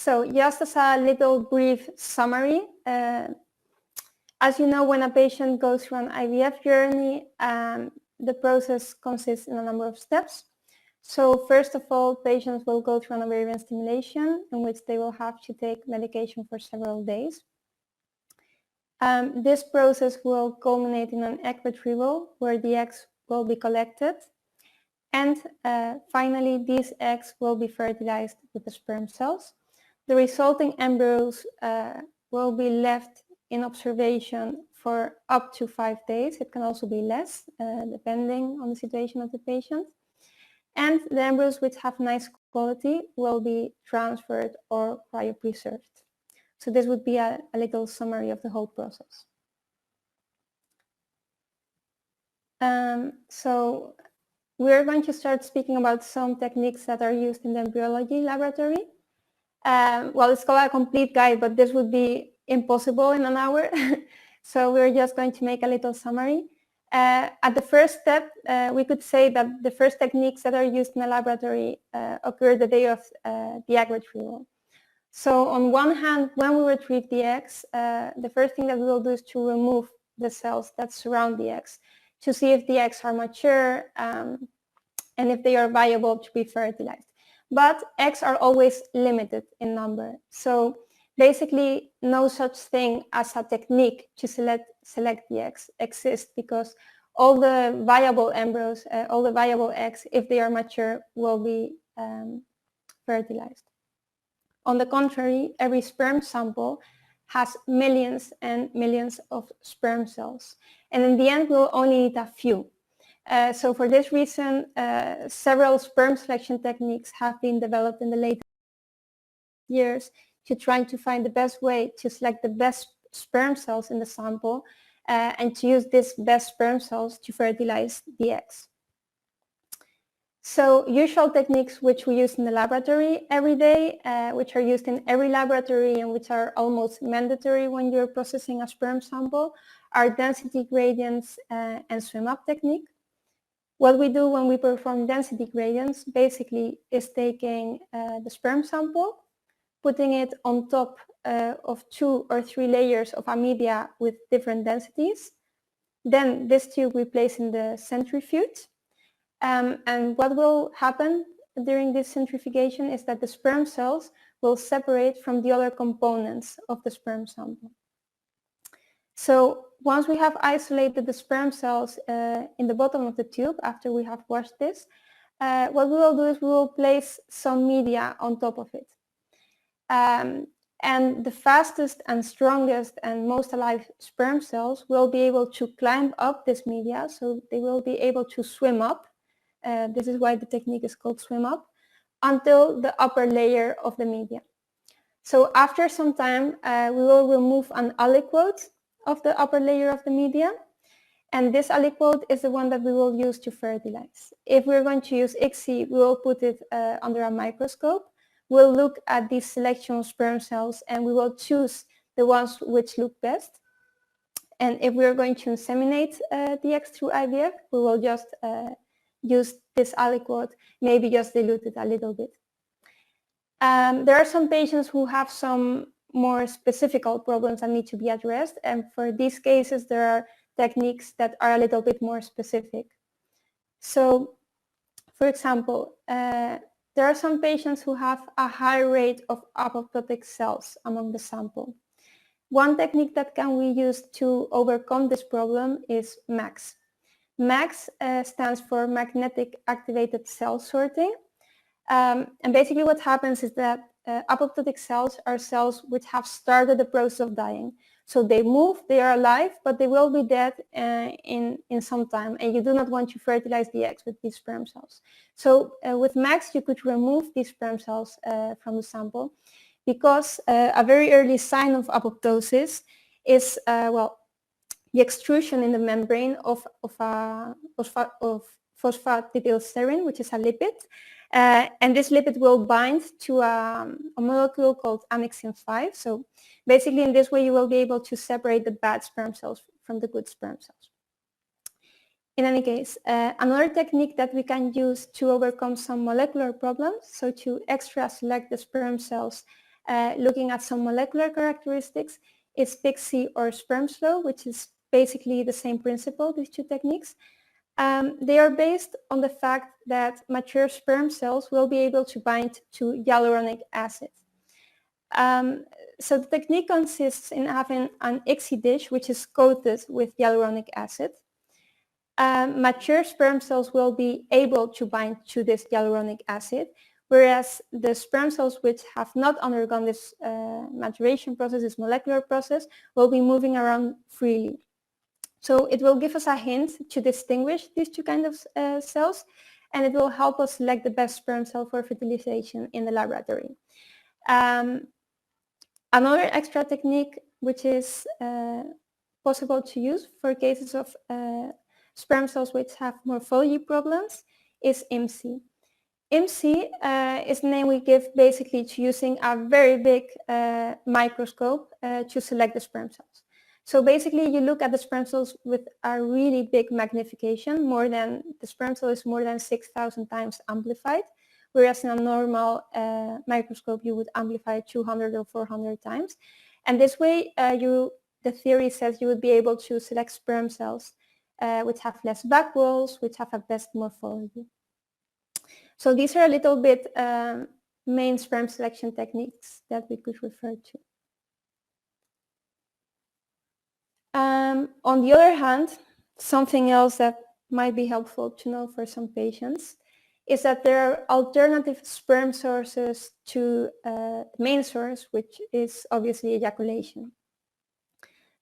So just as a little brief summary, as you know, when a patient goes through an IVF journey, the process consists in a number of steps. So first of all, patients will go through an ovarian stimulation in which they will have to take medication for several days. This process will culminate in an egg retrieval where the eggs will be collected. And finally, these eggs will be fertilized with the sperm cells. The resulting embryos will be left in observation for up to 5 days. It can also be less, depending on the situation of the patient. And the embryos which have nice quality will be transferred or cryopreserved. So this would be a little summary of the whole process. So we're going to start speaking about some techniques that are used in the embryology laboratory. Well, it's called a complete guide, but this would be impossible in an hour. So we're just going to make a little summary. At the first step, we could say that the first techniques that are used in the laboratory occur the day of the egg retrieval. So on one hand, when we retrieve the eggs, the first thing that we will do is to remove the cells that surround the eggs to see if the eggs are mature and if they are viable to be fertilized. But eggs are always limited in number. So basically, no such thing as a technique to select the eggs exists because all the viable embryos, all the viable eggs, if they are mature, will be fertilized. On the contrary, every sperm sample has millions and millions of sperm cells. And in the end, we'll only need a few. So for this reason, several sperm selection techniques have been developed in the late years to try to find the best way to select the best sperm cells in the sample and to use these best sperm cells to fertilize the eggs. So usual techniques which we use in the laboratory every day, which are used in every laboratory and which are almost mandatory when you're processing a sperm sample, are density gradients and swim-up technique. What we do when we perform density gradients basically is taking the sperm sample, putting it on top of 2 or 3 layers of a media with different densities. Then this tube we place in the centrifuge. And what will happen during this centrifugation is that the sperm cells will separate from the other components of the sperm sample. So once we have isolated the sperm cells in the bottom of the tube, after we have washed this, what we will do is we will place some media on top of it. And the fastest and strongest and most alive sperm cells will be able to climb up this media, so they will be able to swim up. This is why the technique is called swim up, until the upper layer of the media. So after some time, we will remove an aliquot of the upper layer of the media, and this aliquot is the one that we will use to fertilize. If we're going to use ICSI, we will put it under a microscope. We'll look at this selection of sperm cells and we will choose the ones which look best. And if we're going to inseminate the eggs through IVF, we will just use this aliquot, maybe just dilute it a little bit. There are some patients who have some more specific problems that need to be addressed, and for these cases there are techniques that are a little bit more specific. So, for example, there are some patients who have a high rate of apoptotic cells among the sample. One technique that can be used to overcome this problem is MAX. MAX stands for magnetic activated cell sorting. And basically what happens is that apoptotic cells are cells which have started the process of dying. So they move, they are alive, but they will be dead in some time, and you do not want to fertilize the eggs with these sperm cells. So with MAX you could remove these sperm cells from the sample, because a very early sign of apoptosis is the extrusion in the membrane of phosphatidylserine, which is a lipid. And this lipid will bind to a molecule called annexin 5. So basically in this way you will be able to separate the bad sperm cells from the good sperm cells. In any case, another technique that we can use to overcome some molecular problems, so to extra select the sperm cells looking at some molecular characteristics, is PIC-C or sperm slow, which is basically the same principle, these two techniques. They are based on the fact that mature sperm cells will be able to bind to hyaluronic acid. So the technique consists in having an ICSI dish which is coated with hyaluronic acid. Mature sperm cells will be able to bind to this hyaluronic acid, whereas the sperm cells which have not undergone this maturation process, this molecular process, will be moving around freely. So it will give us a hint to distinguish these two kinds of cells, and it will help us select the best sperm cell for fertilization in the laboratory. Another extra technique which is possible to use for cases of sperm cells which have morphology problems is MSERM. MSERM is the name we give basically to using a very big microscope to select the sperm cells. So basically you look at the sperm cells with a really big magnification, the sperm cell is more than 6,000 times amplified, whereas in a normal microscope you would amplify 200 or 400 times. And this way the theory says you would be able to select sperm cells which have less back walls, which have a best morphology. So these are a little bit main sperm selection techniques that we could refer to. On the other hand, something else that might be helpful to know for some patients is that there are alternative sperm sources to the main source, which is obviously ejaculation.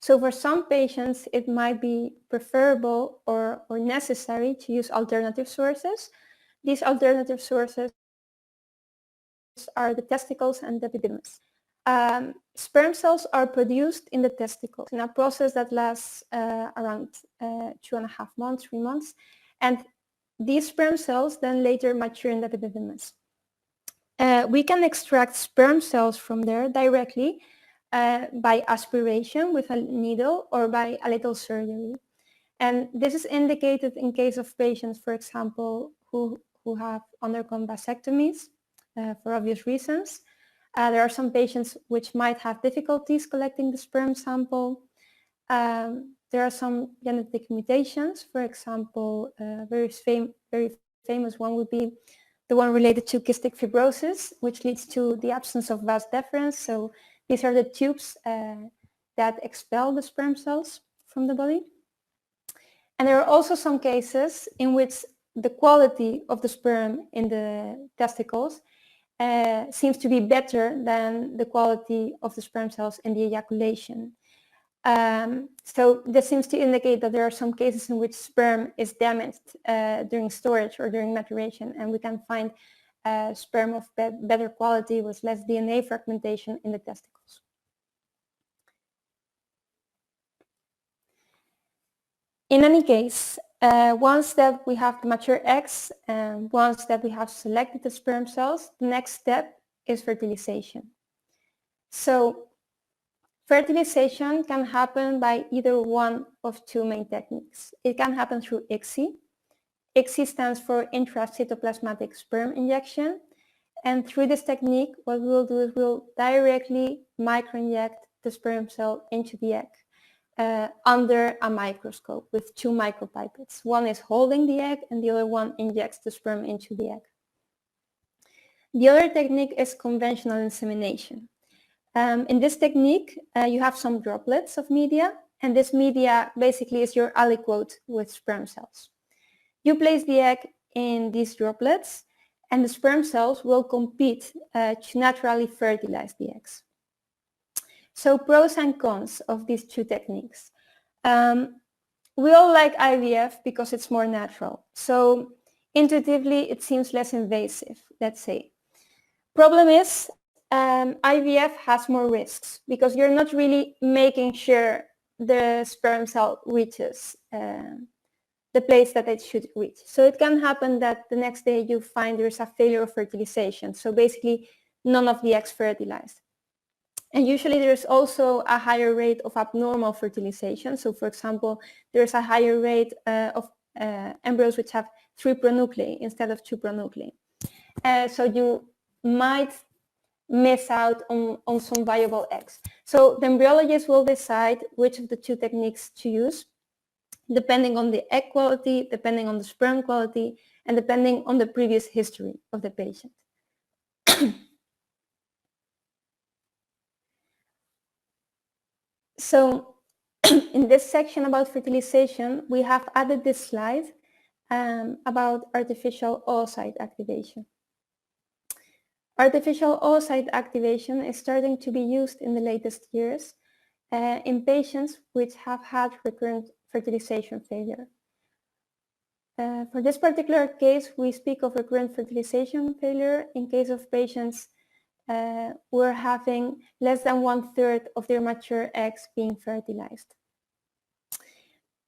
So for some patients, it might be preferable or necessary to use alternative sources. These alternative sources are the testicles and the epididymis. Sperm cells are produced in the testicles in a process that lasts around 2.5 months, 3 months, and these sperm cells then later mature in the epididymis. We can extract sperm cells from there directly by aspiration with a needle or by a little surgery. And this is indicated in case of patients, for example, who have undergone vasectomies for obvious reasons. There are some patients which might have difficulties collecting the sperm sample. There are some genetic mutations. For example, very famous one would be the one related to cystic fibrosis, which leads to the absence of vas deferens. So these are the tubes that expel the sperm cells from the body. And there are also some cases in which the quality of the sperm in the testicles seems to be better than the quality of the sperm cells in the ejaculation. So this seems to indicate that there are some cases in which sperm is damaged during storage or during maturation, and we can find sperm of better quality with less DNA fragmentation in the testicles. In any case, once that we have the mature eggs and once that we have selected the sperm cells, the next step is fertilization. So fertilization can happen by either one of two main techniques. It can happen through ICSI. ICSI stands for intracytoplasmatic sperm injection. And through this technique, what we will do is we'll directly microinject the sperm cell into the egg under a microscope with two micropipettes. One is holding the egg and the other one injects the sperm into the egg. The other technique is conventional insemination. In this technique, you have some droplets of media, and this media basically is your aliquot with sperm cells. You place the egg in these droplets, and the sperm cells will compete to naturally fertilize the eggs. So pros and cons of these two techniques. We all like IVF because it's more natural. So intuitively, it seems less invasive, let's say. Problem is, IVF has more risks because you're not really making sure the sperm cell reaches the place that it should reach. So it can happen that the next day you find there's a failure of fertilization. So basically none of the eggs fertilized. And usually there's also a higher rate of abnormal fertilization. So for example, there's a higher rate of embryos which have 3 pronuclei instead of 2 pronuclei. So you might miss out on some viable eggs. So the embryologist will decide which of the two techniques to use, depending on the egg quality, depending on the sperm quality, and depending on the previous history of the patient. So in this section about fertilization, we have added this slide about artificial oocyte activation. Artificial oocyte activation is starting to be used in the latest years in patients which have had recurrent fertilization failure. For this particular case, we speak of recurrent fertilization failure in case of patients who are having less than 1/3 of their mature eggs being fertilized.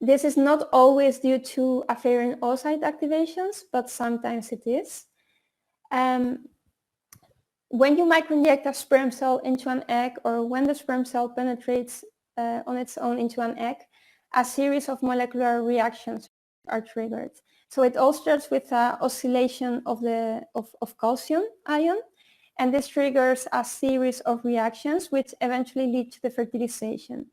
This is not always due to afferent oocyte activations, but sometimes it is. When you microinject a sperm cell into an egg, or when the sperm cell penetrates on its own into an egg, a series of molecular reactions are triggered. So it all starts with an oscillation of calcium ion, and this triggers a series of reactions which eventually lead to the fertilization.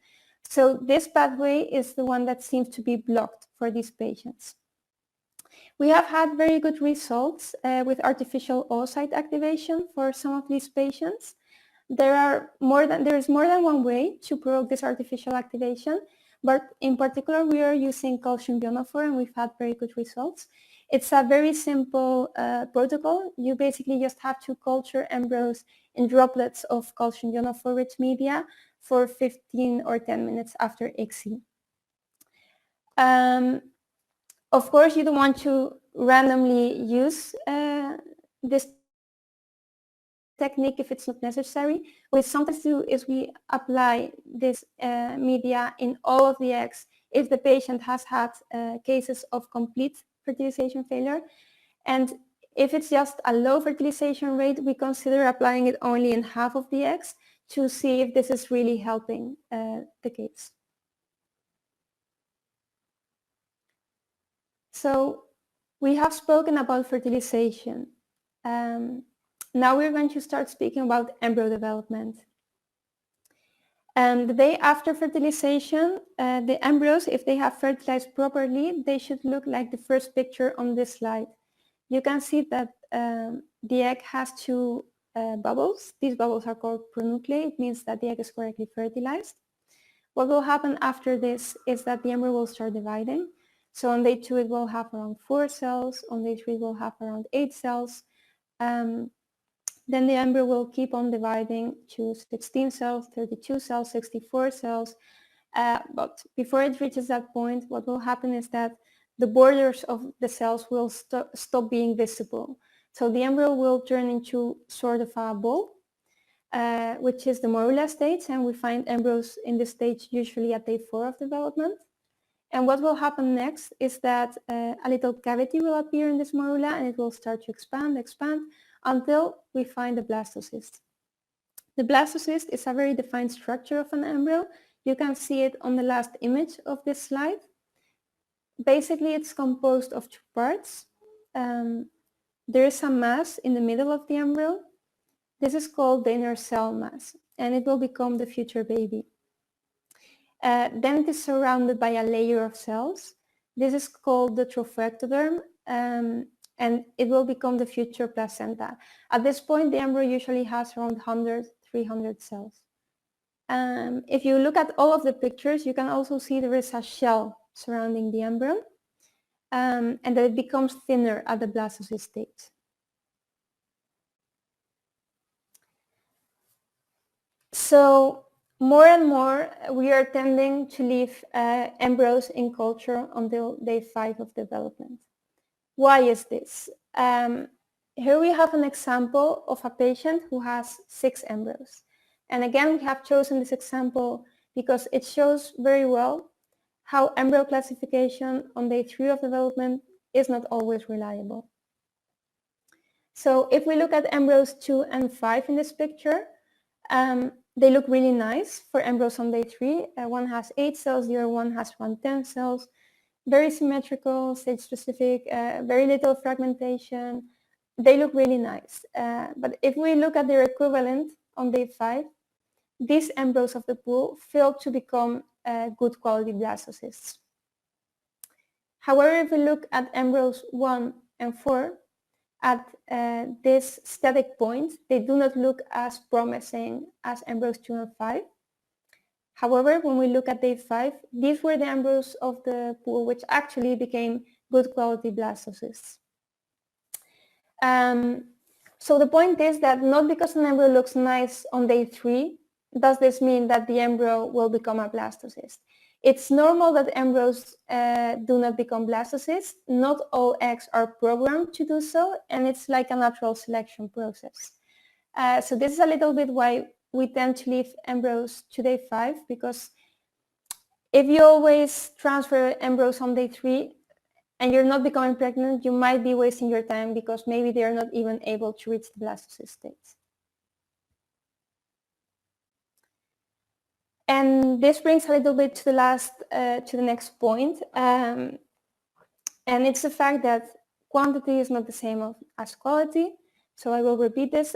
So this pathway is the one that seems to be blocked for these patients. We have had very good results with artificial oocyte activation for some of these patients. There is more than one way to provoke this artificial activation, but in particular we are using calcium ionophore, and we've had very good results. It's a very simple protocol. You basically just have to culture embryos in droplets of calcium ionophore rich media for 15 or 10 minutes after ICSI. Of course, you don't want to randomly use this technique if it's not necessary. What we sometimes do is we apply this media in all of the eggs if the patient has had cases of complete fertilization failure. And if it's just a low fertilization rate, we consider applying it only in half of the eggs to see if this is really helping the case. So we have spoken about fertilization. Now we're going to start speaking about embryo development. The day after fertilization, the embryos, if they have fertilized properly, they should look like the first picture on this slide. You can see that the egg has two bubbles. These bubbles are called pronuclei. It means that the egg is correctly fertilized. What will happen after this is that the embryo will start dividing. So on day 2, it will have around 4 cells. On day 3, it will have around 8 cells. Then the embryo will keep on dividing to 16 cells, 32 cells, 64 cells. But before it reaches that point, what will happen is that the borders of the cells will stop being visible. So the embryo will turn into sort of a ball, which is the morula stage, and we find embryos in this stage usually at day 4 of development. And what will happen next is that a little cavity will appear in this morula, and it will start to expand until we find the blastocyst. The blastocyst is a very defined structure of an embryo. You can see it on the last image of this slide. Basically, it's composed of 2 parts. There is a mass in the middle of the embryo. This is called the inner cell mass, and it will become the future baby. Then it is surrounded by a layer of cells. This is called the trophectoderm, and it will become the future placenta. At this point, the embryo usually has around 100, 300 cells. If you look at all of the pictures, you can also see there is a shell surrounding the embryo, and that it becomes thinner at the blastocyst stage. So more and more, we are tending to leave embryos in culture until day 5 of development. Why is this? Here we have an example of a patient who has 6 embryos. And again, we have chosen this example because it shows very well how embryo classification on day 3 of development is not always reliable. So if we look at embryos 2 and 5 in this picture, they look really nice for embryos on day 3. One has 8 cells, the other one has around 10 cells. Very symmetrical, stage-specific, very little fragmentation. they look really nice. But if we look at their equivalent on day 5, these embryos of the pool failed to become good quality blastocysts. However, if we look at embryos 1 and 4, at this static point, they do not look as promising as embryos 2 and 5. However, when we look at day 5, these were the embryos of the pool which actually became good quality blastocysts. So the point is that not because an embryo looks nice on day 3, does this mean that the embryo will become a blastocyst. It's normal that embryos do not become blastocysts. Not all eggs are programmed to do so, and it's like a natural selection process. So this is a little bit why we tend to leave embryos to day 5, because if you always transfer embryos on day 3 and you're not becoming pregnant, you might be wasting your time because maybe they are not even able to reach the blastocyst state. And this brings a little bit to the next point, and it's the fact that quantity is not the same as quality. So I will repeat this.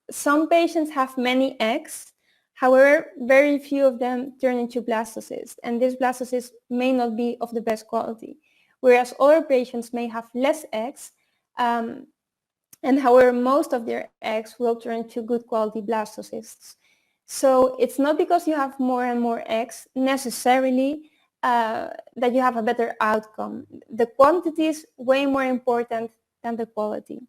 Some patients have many eggs, however, very few of them turn into blastocysts, and these blastocysts may not be of the best quality, whereas other patients may have less eggs, and however, most of their eggs will turn into good quality blastocysts. So it's not because you have more and more eggs necessarily that you have a better outcome. The quantity is way more important than the quality.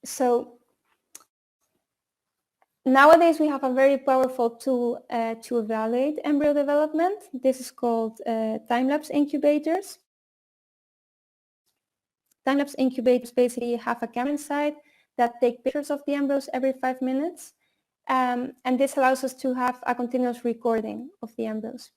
So nowadays we have a very powerful tool to evaluate embryo development. This is called time-lapse incubators. Time-lapse incubators basically have a camera inside that take pictures of the embryos every 5 minutes. And this allows us to have a continuous recording of the embryos.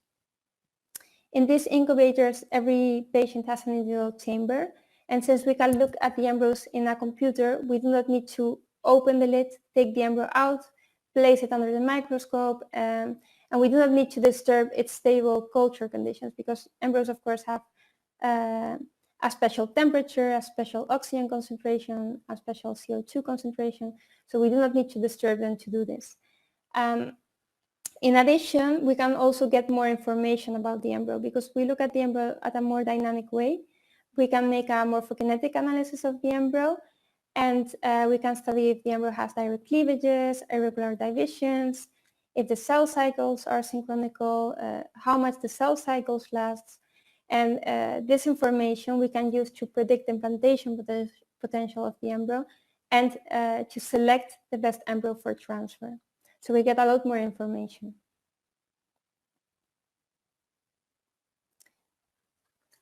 In these incubators, every patient has an individual chamber. And since we can look at the embryos in a computer, we do not need to open the lid, take the embryo out, place it under the microscope, and we do not need to disturb its stable culture conditions, because embryos, of course, have a special temperature, a special oxygen concentration, a special CO2 concentration. So we do not need to disturb them to do this. In addition, we can also get more information about the embryo, because we look at the embryo at a more dynamic way. We can make a morphokinetic analysis of the embryo, and we can study if the embryo has direct cleavages, irregular divisions, if the cell cycles are synchronical, how much the cell cycles last. And this information we can use to predict the implantation potential of the embryo and to select the best embryo for transfer. So we get a lot more information.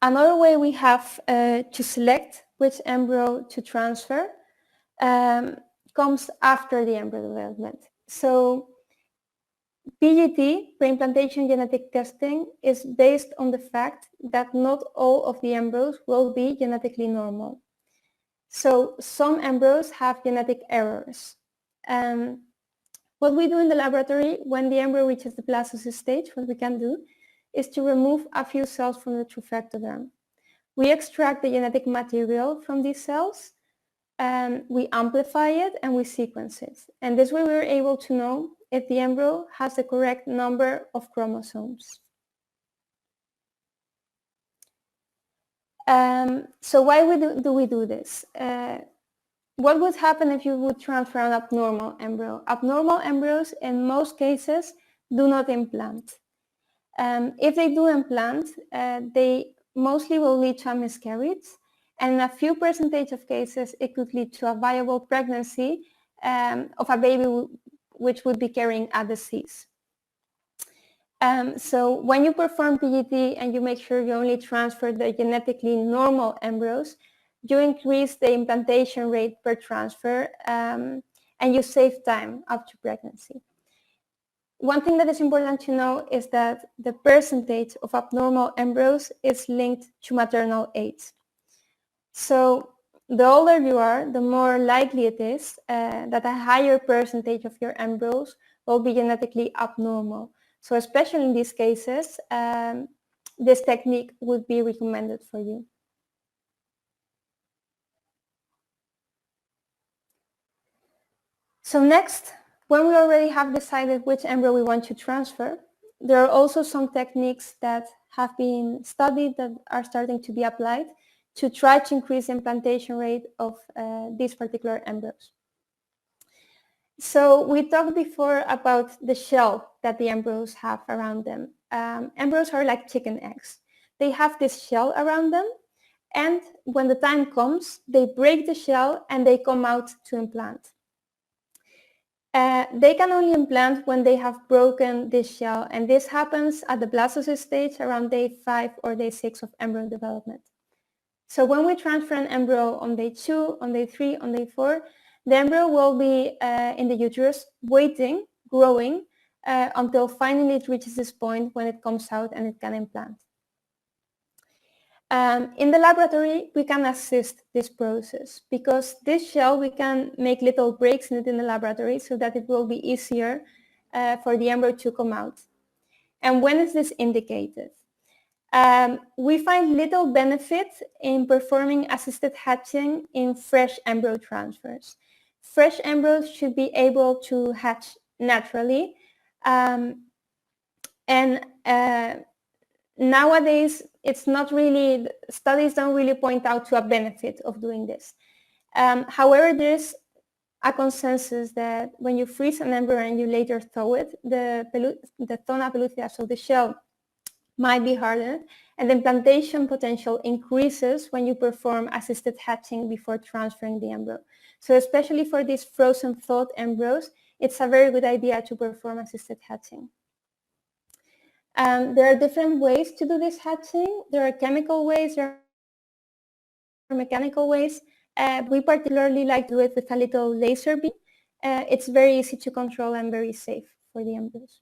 Another way we have to select which embryo to transfer comes after the embryo development. So PGT, pre-implantation genetic testing, is based on the fact that not all of the embryos will be genetically normal. So some embryos have genetic errors. What we do in the laboratory when the embryo reaches the blastocyst stage, what we can do is to remove a few cells from the trophectoderm. We extract the genetic material from these cells, and we amplify it and we sequence it. And this way we were able to know if the embryo has the correct number of chromosomes. So why do we do this? What would happen if you would transfer an abnormal embryo? Abnormal embryos in most cases do not implant. If they do implant, they mostly will lead to a miscarriage, and in a few percentage of cases it could lead to a viable pregnancy of a baby which would be carrying a disease. So when you perform PGT and you make sure you only transfer the genetically normal embryos, you increase the implantation rate per transfer, and you save time up to pregnancy. One thing that is important to know is that the percentage of abnormal embryos is linked to maternal age. So the older you are, the more likely it is that a higher percentage of your embryos will be genetically abnormal. So especially in these cases, this technique would be recommended for you. So next, when we already have decided which embryo we want to transfer, there are also some techniques that have been studied that are starting to be applied to try to increase the implantation rate of these particular embryos. So we talked before about the shell that the embryos have around them. Embryos are like chicken eggs. They have this shell around them, and when the time comes, they break the shell and they come out to implant. They can only implant when they have broken this shell, and this happens at the blastocyst stage around day 5 or day 6 of embryo development. So when we transfer an embryo on day 2, on day 3, on day 4, the embryo will be in the uterus waiting, growing, until finally it reaches this point when it comes out and it can implant. In the laboratory, we can assist this process because this shell, we can make little breaks in it in the laboratory so that it will be easier for the embryo to come out. And when is this indicated? We find little benefit in performing assisted hatching in fresh embryo transfers. Fresh embryos should be able to hatch naturally. Nowadays, it's not really, studies don't really point out to a benefit of doing this. However, there's a consensus that when you freeze an embryo and you later thaw it, the zona pellucida, so the shell, might be hardened, and the implantation potential increases when you perform assisted hatching before transferring the embryo. So especially for these frozen thawed embryos, it's a very good idea to perform assisted hatching. There are different ways to do this hatching. There are chemical ways, there are mechanical ways. We particularly like to do it with a little laser beam. It's very easy to control and very safe for the embryos.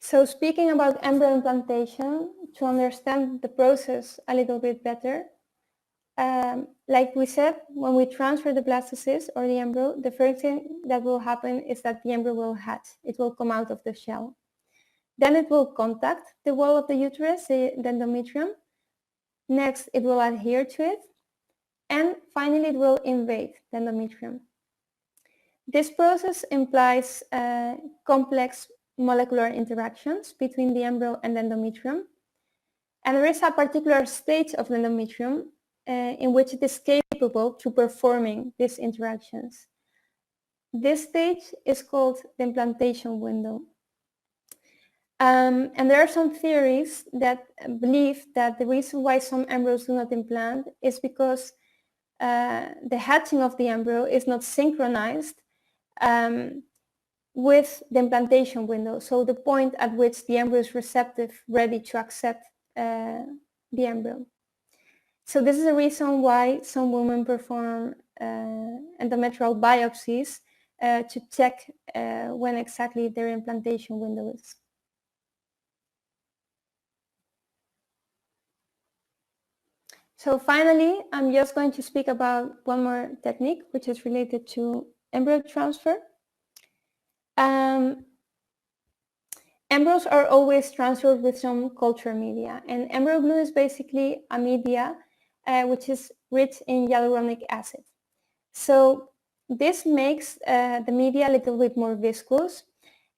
So speaking about embryo implantation, to understand the process a little bit better, like we said, when we transfer the blastocyst or the embryo, the first thing that will happen is that the embryo will hatch. It will come out of the shell. Then it will contact the wall of the uterus, the endometrium. Next, it will adhere to it. And finally, it will invade the endometrium. This process implies complex molecular interactions between the embryo and the endometrium. And there is a particular stage of the endometrium in which it is capable to performing these interactions. This stage is called the implantation window. And there are some theories that believe that the reason why some embryos do not implant is because the hatching of the embryo is not synchronized with the implantation window, so the point at which the embryo is receptive, ready to accept the embryo. So this is the reason why some women perform endometrial biopsies to check when exactly their implantation window is. So finally, I'm just going to speak about one more technique, which is related to embryo transfer. Embryos are always transferred with some culture media, and embryo glue is basically a media which is rich in hyaluronic acid. So this makes the media a little bit more viscous,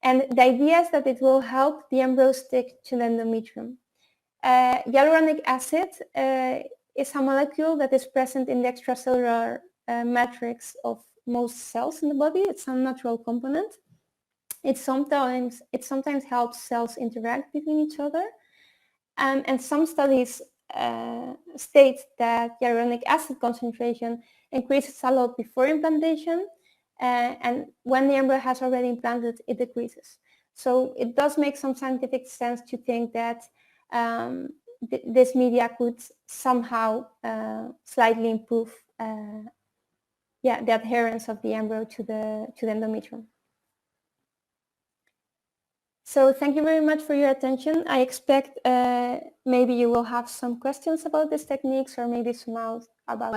and the idea is that it will help the embryo stick to the endometrium. Hyaluronic acid is a molecule that is present in the extracellular matrix of most cells in the body. It's a natural component. It sometimes helps cells interact between each other. And some studies state that hyaluronic acid concentration increases a lot before implantation, and when the embryo has already implanted, it decreases. So it does make some scientific sense to think that this media could somehow slightly improve the adherence of the embryo to the endometrium. So thank you very much for your attention. I expect maybe you will have some questions about these techniques, or maybe some out about